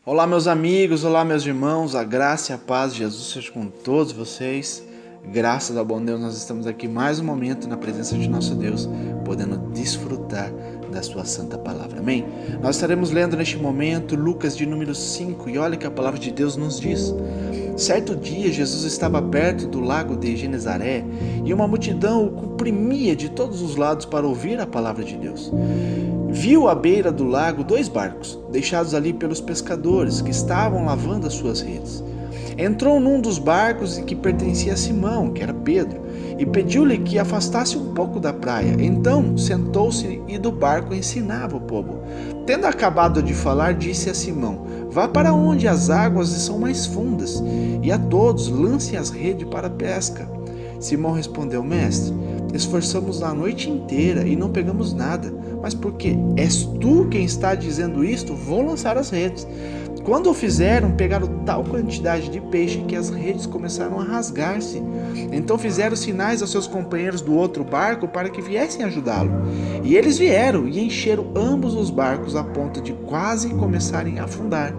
Olá, meus amigos, olá, meus irmãos, a graça e a paz de Jesus seja com todos vocês. Graças ao bom Deus, nós estamos aqui mais um momento na presença de nosso Deus, podendo desfrutar da sua santa palavra. Amém? Nós estaremos lendo neste momento Lucas de número 5 e olha que a palavra de Deus nos diz. Certo dia, Jesus estava perto do lago de Genezaré e uma multidão o comprimia de todos os lados para ouvir a palavra de Deus. Viu à beira do lago 2 barcos, deixados ali pelos pescadores que estavam lavando as suas redes. Entrou num dos barcos que pertencia a Simão, que era Pedro, e pediu-lhe que afastasse um pouco da praia. Então sentou-se e do barco ensinava o povo. Tendo acabado de falar, disse a Simão: vá para onde as águas são mais fundas, e a todos lancem as redes para a pesca. Simão respondeu: mestre, esforçamos a noite inteira e não pegamos nada, mas porque és tu quem está dizendo isto, vou lançar as redes. Quando o fizeram, pegaram tal quantidade de peixe que as redes começaram a rasgar-se. Então fizeram sinais aos seus companheiros do outro barco para que viessem ajudá-lo. E eles vieram e encheram ambos os barcos a ponto de quase começarem a afundar.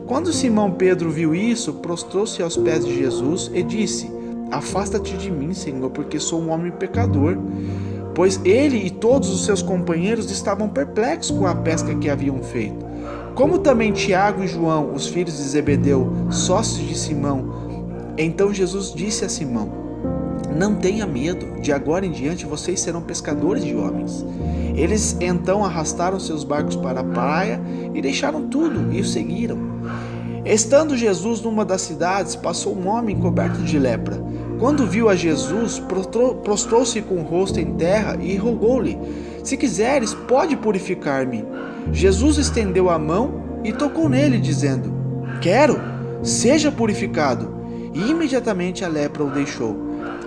Quando Simão Pedro viu isso, prostrou-se aos pés de Jesus e disse: afasta-te de mim, Senhor, porque sou um homem pecador. Pois ele e todos os seus companheiros estavam perplexos com a pesca que haviam feito. Como também Tiago e João, os filhos de Zebedeu, sócios de Simão. Então Jesus disse a Simão: não tenha medo, de agora em diante vocês serão pescadores de homens. Eles então arrastaram seus barcos para a praia e deixaram tudo e o seguiram. Estando Jesus numa das cidades, passou um homem coberto de lepra. Quando viu a Jesus, prostrou-se com o rosto em terra e rogou-lhe: se quiseres, pode purificar-me. Jesus estendeu a mão e tocou nele, dizendo: quero, seja purificado. E imediatamente a lepra o deixou.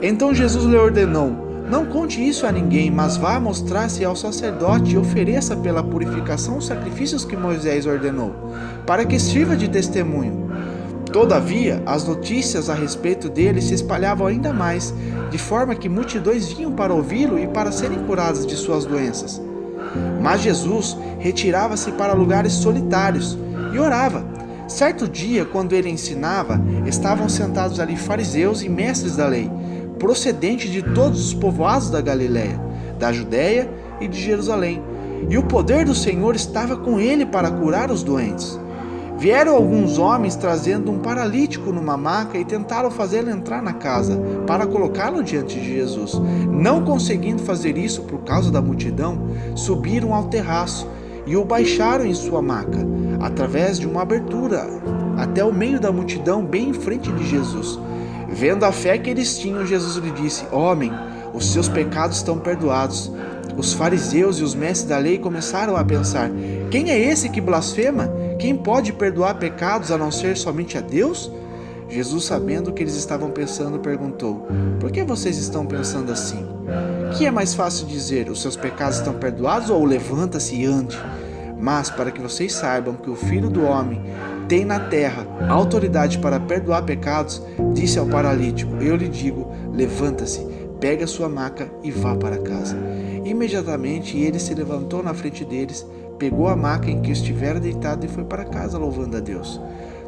Então Jesus lhe ordenou: não conte isso a ninguém, mas vá mostrar-se ao sacerdote e ofereça pela purificação os sacrifícios que Moisés ordenou, para que sirva de testemunho. Todavia, as notícias a respeito dele se espalhavam ainda mais, de forma que multidões vinham para ouvi-lo e para serem curadas de suas doenças. Mas Jesus retirava-se para lugares solitários e orava. Certo dia, quando ele ensinava, estavam sentados ali fariseus e mestres da lei, procedentes de todos os povoados da Galiléia, da Judéia e de Jerusalém. E o poder do Senhor estava com ele para curar os doentes. Vieram alguns homens trazendo um paralítico numa maca e tentaram fazê-lo entrar na casa, para colocá-lo diante de Jesus. Não conseguindo fazer isso por causa da multidão, subiram ao terraço e o baixaram em sua maca, através de uma abertura, até o meio da multidão, bem em frente de Jesus. Vendo a fé que eles tinham, Jesus lhe disse: homem, os seus pecados estão perdoados. Os fariseus e os mestres da lei começaram a pensar: quem é esse que blasfema? Quem pode perdoar pecados a não ser somente a Deus? Jesus, sabendo o que eles estavam pensando, perguntou: por que vocês estão pensando assim? Que é mais fácil dizer: os seus pecados estão perdoados, ou levanta-se e ande? Mas para que vocês saibam que o Filho do Homem tem na terra autoridade para perdoar pecados, disse ao paralítico: eu lhe digo, levanta-se, pega a sua maca e vá para casa. Imediatamente ele se levantou na frente deles, pegou a maca em que estivera deitado e foi para casa, louvando a Deus.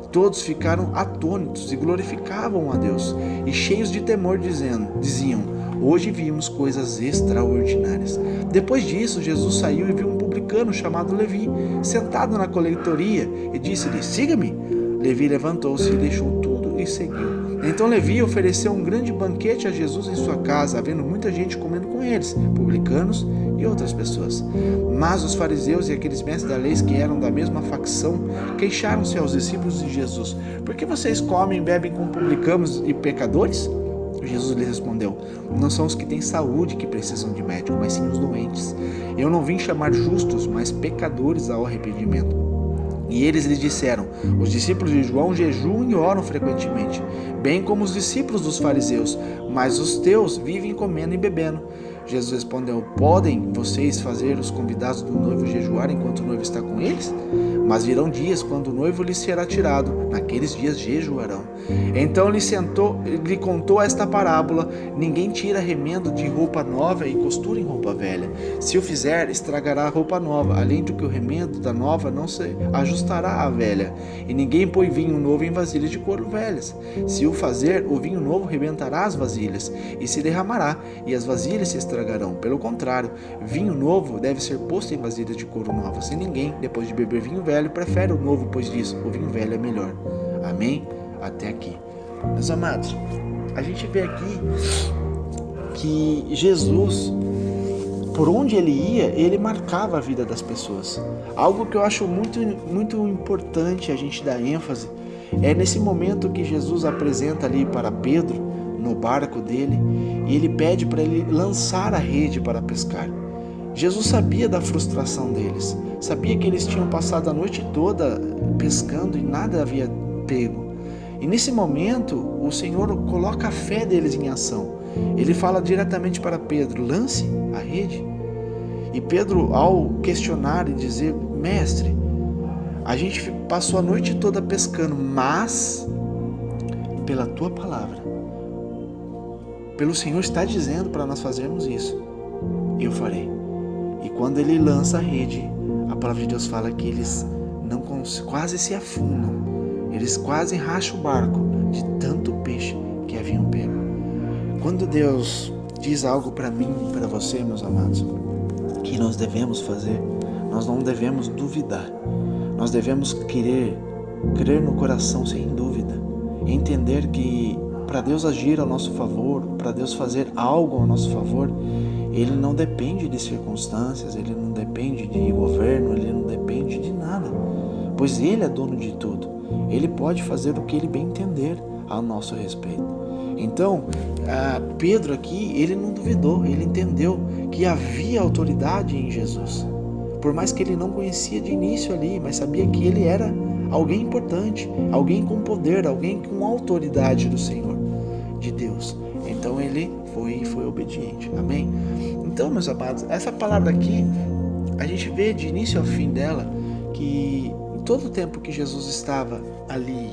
Todos ficaram atônitos e glorificavam a Deus, e cheios de temor diziam: hoje vimos coisas extraordinárias. Depois disso, Jesus saiu e viu um publicano chamado Levi, sentado na coletoria, e disse-lhe: siga-me. Levi levantou-se e deixou tudo e seguiu. Então Levi ofereceu um grande banquete a Jesus em sua casa, havendo muita gente comendo com eles, publicanos e outras pessoas. Mas os fariseus e aqueles mestres da lei que eram da mesma facção queixaram-se aos discípulos de Jesus: por que vocês comem e bebem com publicanos e pecadores? Jesus lhe respondeu: não são os que têm saúde que precisam de médico, mas sim os doentes. Eu não vim chamar justos, mas pecadores ao arrependimento. E eles lhe disseram: os discípulos de João jejuam e oram frequentemente, bem como os discípulos dos fariseus, mas os teus vivem comendo e bebendo. Jesus respondeu: podem vocês fazer os convidados do noivo jejuar enquanto o noivo está com eles? Mas virão dias quando o noivo lhes será tirado, naqueles dias jejuarão. Então lhe contou esta parábola: ninguém tira remendo de roupa nova e costura em roupa velha. Se o fizer, estragará a roupa nova, além de que o remendo da nova não se ajustará à velha. E ninguém põe vinho novo em vasilhas de couro velhas. Se o fazer, o vinho novo rebentará as vasilhas, e se derramará, e as vasilhas se estragarão. Pelo contrário, vinho novo deve ser posto em vasilhas de couro novas. E ninguém, depois de beber vinho velho, prefere o novo, pois diz: o vinho velho é melhor. Amém? Até aqui. Meus amados, a gente vê aqui que Jesus, por onde ele ia, ele marcava a vida das pessoas. Algo que eu acho muito importante a gente dar ênfase é nesse momento que Jesus apresenta ali para Pedro, no barco dele, e ele pede para ele lançar a rede para pescar. Jesus sabia da frustração deles, sabia que eles tinham passado a noite toda pescando e nada havia pego. E nesse momento, o Senhor coloca a fé deles em ação. Ele fala diretamente para Pedro: lance a rede. E Pedro, ao questionar e dizer: mestre, a gente passou a noite toda pescando, mas pela tua palavra, pelo Senhor está dizendo para nós fazermos isso, eu farei. E quando ele lança a rede, a palavra de Deus fala que eles quase se afundam, eles quase racham o barco de tanto peixe que haviam pego. Quando Deus diz algo para mim e para você, meus amados, que nós devemos fazer, nós não devemos duvidar, nós devemos crer no coração sem dúvida, entender que para Deus agir ao nosso favor, para Deus fazer algo ao nosso favor, Ele não depende de circunstâncias, Ele não depende de governo, Ele não depende de nada, pois Ele é dono de tudo. Ele pode fazer o que Ele bem entender a nosso respeito. Então, Pedro aqui, ele não duvidou, ele entendeu que havia autoridade em Jesus. Por mais que ele não conhecia de início ali, mas sabia que ele era alguém importante, alguém com poder, alguém com autoridade do Senhor, de Deus. Então ele foi obediente. Amém? Então, meus amados, essa palavra aqui, a gente vê de início ao fim dela, que em todo o tempo que Jesus estava ali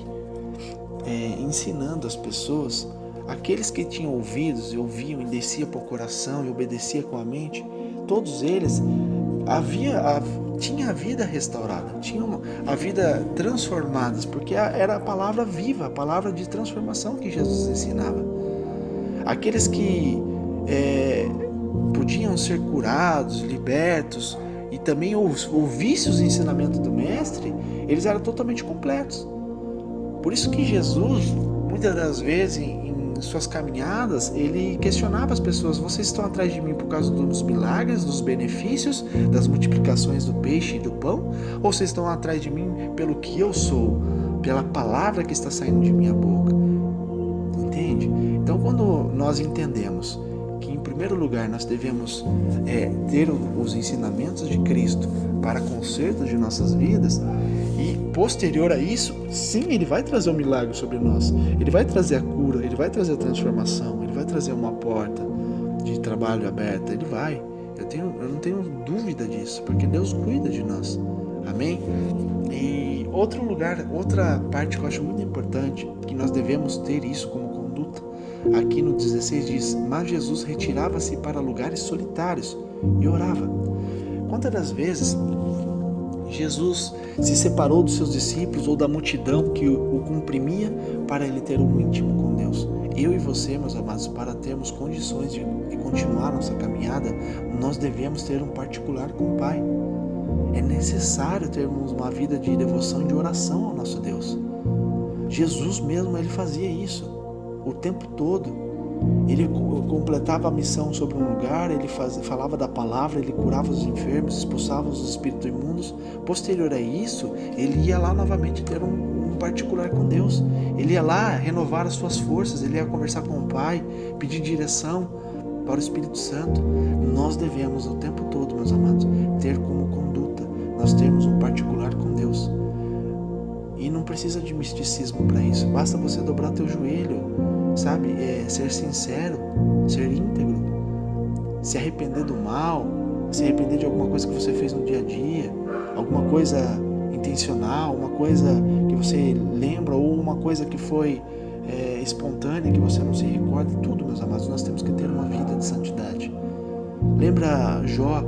ensinando as pessoas, aqueles que tinham ouvidos e ouviam e descia para o coração e obedecia com a mente, todos eles tinha a vida restaurada, tinham a vida transformada, porque era a palavra viva, a palavra de transformação que Jesus ensinava. Aqueles que podiam ser curados, libertos e também ouvissem os ensinamentos do Mestre, eles eram totalmente completos. Por isso que Jesus, muitas das vezes, em suas caminhadas, ele questionava as pessoas: vocês estão atrás de mim por causa dos milagres, dos benefícios, das multiplicações do peixe e do pão? Ou vocês estão atrás de mim pelo que eu sou, pela palavra que está saindo de minha boca? Entende? Então, quando nós entendemos que, em primeiro lugar, nós devemos ter os ensinamentos de Cristo para conserto de nossas vidas, e posterior a isso, sim, Ele vai trazer um milagre sobre nós, Ele vai trazer a cura, Ele vai trazer a transformação, Ele vai trazer uma porta de trabalho aberta, Ele vai. Eu não tenho dúvida disso, porque Deus cuida de nós. Amém? E outra parte que eu acho muito importante, que nós devemos ter isso como conduta, aqui no 16 diz: mas Jesus retirava-se para lugares solitários e orava. Quantas das vezes Jesus se separou dos seus discípulos ou da multidão que o comprimia para ele ter um íntimo com Deus? Eu e você, meus amados, para termos condições de continuar nossa caminhada, nós devemos ter um particular com o Pai. É necessário termos uma vida de devoção e de oração ao nosso Deus. Jesus mesmo, ele fazia isso o tempo todo. Ele completava a missão sobre um lugar, ele falava da palavra, ele curava os enfermos, expulsava os espíritos imundos. Posterior a isso, ele ia lá novamente ter um particular com Deus. Ele ia lá renovar as suas forças, ele ia conversar com o Pai, pedir direção para o Espírito Santo. Nós devemos o tempo todo, meus amados, ter como conduta, nós termos um particular com Deus. E não precisa de misticismo para isso, basta você dobrar teu joelho, sabe, ser sincero, ser íntegro, se arrepender do mal, se arrepender de alguma coisa que você fez no dia a dia, alguma coisa intencional, uma coisa que você lembra ou uma coisa que foi espontânea, que você não se recorda, tudo, meus amados, nós temos que ter uma vida de santidade. Lembra Jó,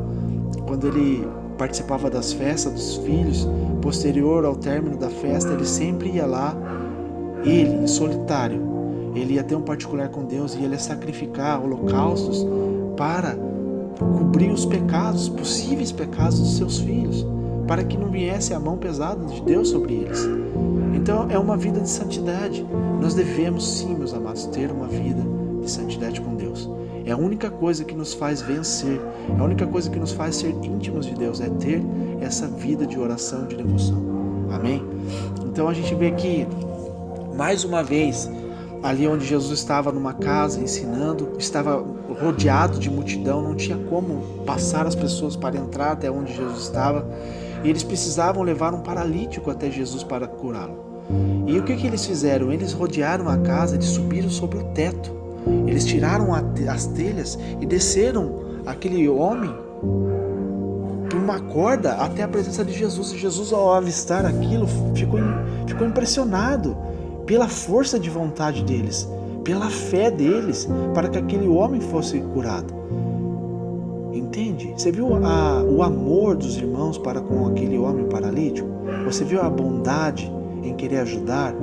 quando ele participava das festas dos filhos, posterior ao término da festa, ele sempre ia lá, ele, em solitário, ele ia ter um particular com Deus e ele ia sacrificar holocaustos para cobrir os pecados, possíveis pecados dos seus filhos, para que não viesse a mão pesada de Deus sobre eles. Então é uma vida de santidade. Nós devemos sim, meus amados, ter uma vida de santidade com Deus. É a única coisa que nos faz vencer, é a única coisa que nos faz ser íntimos de Deus, é ter essa vida de oração, de devoção. Amém? Então a gente vê que, mais uma vez, ali onde Jesus estava numa casa ensinando, estava rodeado de multidão, não tinha como passar as pessoas para entrar até onde Jesus estava, e eles precisavam levar um paralítico até Jesus para curá-lo. E o que eles fizeram? Eles rodearam a casa, eles subiram sobre o teto, eles tiraram as telhas e desceram aquele homem por uma corda até a presença de Jesus. E Jesus, ao avistar aquilo, ficou impressionado pela força de vontade deles, pela fé deles, para que aquele homem fosse curado. Entende? Você viu o amor dos irmãos para com aquele homem paralítico? Você viu a bondade em querer ajudar?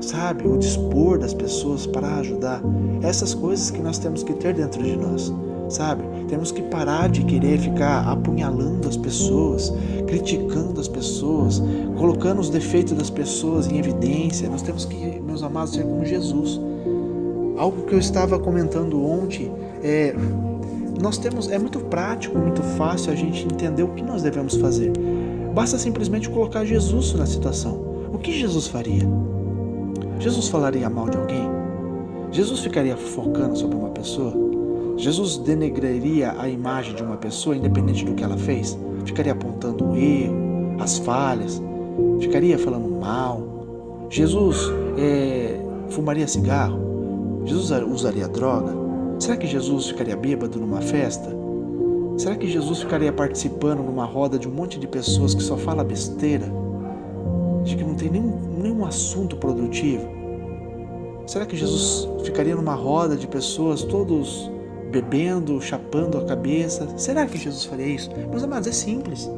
Sabe? O dispor das pessoas para ajudar. Essas coisas que nós temos que ter dentro de nós. Sabe? Temos que parar de querer ficar apunhalando as pessoas, criticando as pessoas, colocando os defeitos das pessoas em evidência. Nós temos que, meus amados, ser como Jesus. Algo que eu estava comentando ontem é muito prático, muito fácil a gente entender o que nós devemos fazer. Basta simplesmente colocar Jesus na situação. O que Jesus faria? Jesus falaria mal de alguém? Jesus ficaria focando sobre uma pessoa? Jesus denegriria a imagem de uma pessoa independente do que ela fez? Ficaria apontando o erro, as falhas? Ficaria falando mal? Jesus fumaria cigarro? Jesus usaria droga? Será que Jesus ficaria bêbado numa festa? Será que Jesus ficaria participando numa roda de um monte de pessoas que só fala besteira? De que não tem nenhum assunto produtivo? Será que Jesus ficaria numa roda de pessoas todos bebendo, chapando a cabeça? Será que Jesus faria isso? Meus amados, é simples.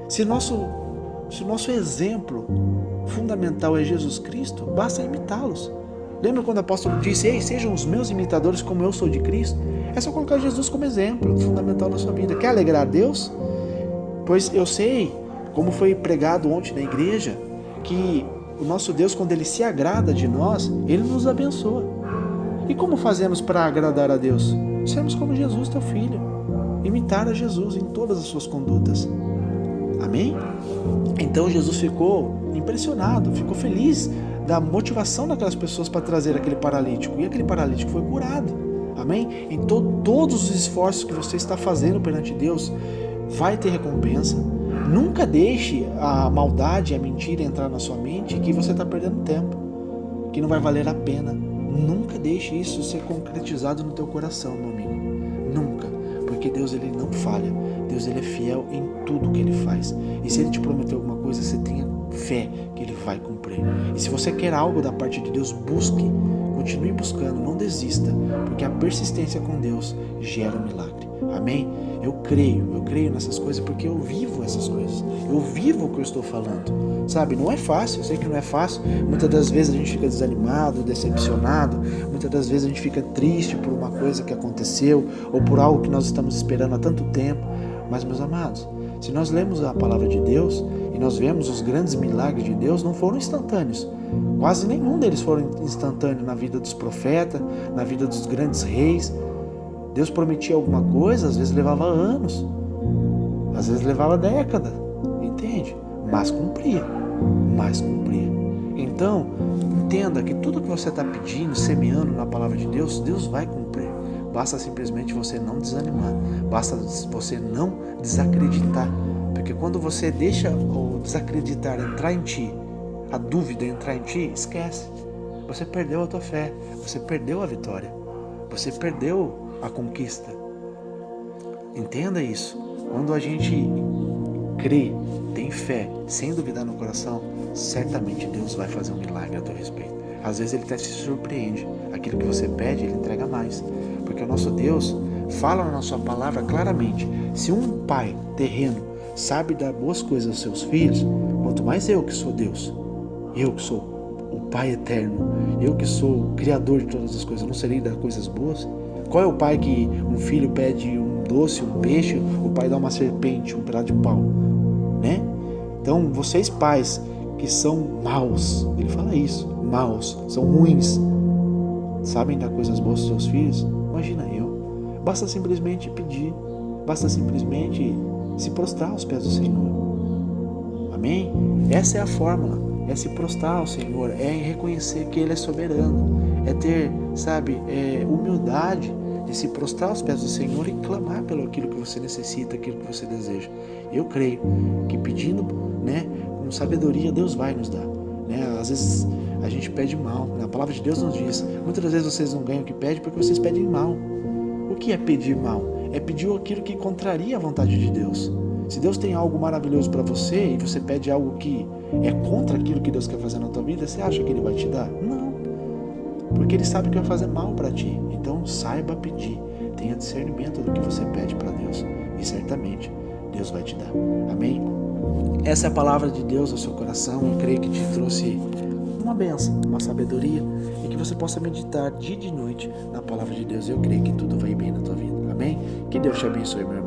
Se o nosso exemplo fundamental é Jesus Cristo, basta imitá-los. Lembra quando o apóstolo disse: ei, sejam os meus imitadores como eu sou de Cristo? É só colocar Jesus como exemplo fundamental na sua vida. Quer alegrar a Deus? Pois eu sei, como foi pregado ontem na igreja, que o nosso Deus, quando Ele se agrada de nós, Ele nos abençoa. E como fazemos para agradar a Deus? Sermos como Jesus, teu filho. Imitar a Jesus em todas as suas condutas. Amém? Então Jesus ficou impressionado, ficou feliz da motivação daquelas pessoas para trazer aquele paralítico. E aquele paralítico foi curado. Amém? Então todos os esforços que você está fazendo perante Deus vai ter recompensa. Nunca deixe a maldade e a mentira entrar na sua mente que você está perdendo tempo, que não vai valer a pena. Nunca deixe isso ser concretizado no teu coração, meu amigo. Nunca. Porque Deus, Ele não falha. Deus, Ele é fiel em tudo que Ele faz. E se Ele te prometeu alguma coisa, você tenha fé que Ele vai cumprir. E se você quer algo da parte de Deus, busque. Continue buscando, não desista. Porque a persistência com Deus gera um milagre. Amém? Eu creio nessas coisas porque eu vivo essas coisas. Eu vivo o que eu estou falando. Sabe, não é fácil, eu sei que não é fácil. Muitas das vezes a gente fica desanimado, decepcionado. Muitas das vezes a gente fica triste por uma coisa que aconteceu ou por algo que nós estamos esperando há tanto tempo. Mas, meus amados, se nós lemos a palavra de Deus e nós vemos os grandes milagres de Deus, não foram instantâneos. Quase nenhum deles foram instantâneos na vida dos profetas, na vida dos grandes reis. Deus prometia alguma coisa, às vezes levava anos, às vezes levava décadas, entende? Mas cumpria. Então, entenda que tudo que você está pedindo, semeando na palavra de Deus, Deus vai cumprir. Basta simplesmente você não desanimar, basta você não desacreditar, porque quando você deixa o desacreditar entrar em ti, a dúvida entrar em ti, esquece. Você perdeu a tua fé, você perdeu a vitória, você perdeu a conquista. Entenda isso. Quando a gente crê, tem fé, sem duvidar no coração, certamente Deus vai fazer um milagre a teu respeito. Às vezes Ele até se surpreende. Aquilo que você pede, Ele entrega mais. Porque o nosso Deus fala na sua palavra claramente. Se um pai terreno sabe dar boas coisas aos seus filhos, quanto mais eu que sou Deus, eu que sou o Pai eterno, eu que sou o Criador de todas as coisas, não serei dar coisas boas? Qual é o pai que um filho pede um doce, um peixe, o pai dá uma serpente, um pedaço de pau, né? Então, vocês pais que são maus, ele fala isso, maus, são ruins, sabem dar coisas boas aos seus filhos? Imagina eu. Basta simplesmente pedir, basta simplesmente se prostrar aos pés do Senhor. Amém? Essa é a fórmula, é se prostrar ao Senhor, é reconhecer que Ele é soberano, é ter, humildade de se prostrar aos pés do Senhor e clamar pelo aquilo que você necessita, aquilo que você deseja. Eu creio que pedindo, com sabedoria, Deus vai nos dar. Às vezes a gente pede mal, a palavra de Deus nos diz, muitas vezes vocês não ganham o que pedem porque vocês pedem mal. O que é pedir mal? É pedir aquilo que contraria a vontade de Deus. Se Deus tem algo maravilhoso para você e você pede algo que é contra aquilo que Deus quer fazer na tua vida, você acha que Ele vai te dar? Não, porque Ele sabe que vai fazer mal para ti. Então saiba pedir, tenha discernimento do que você pede para Deus e certamente Deus vai te dar. Amém? Essa é a palavra de Deus ao seu coração. Eu creio que te trouxe uma bênção, uma sabedoria e que você possa meditar dia e noite na palavra de Deus. Eu creio que tudo vai bem na tua vida. Amém? Que Deus te abençoe, meu irmão.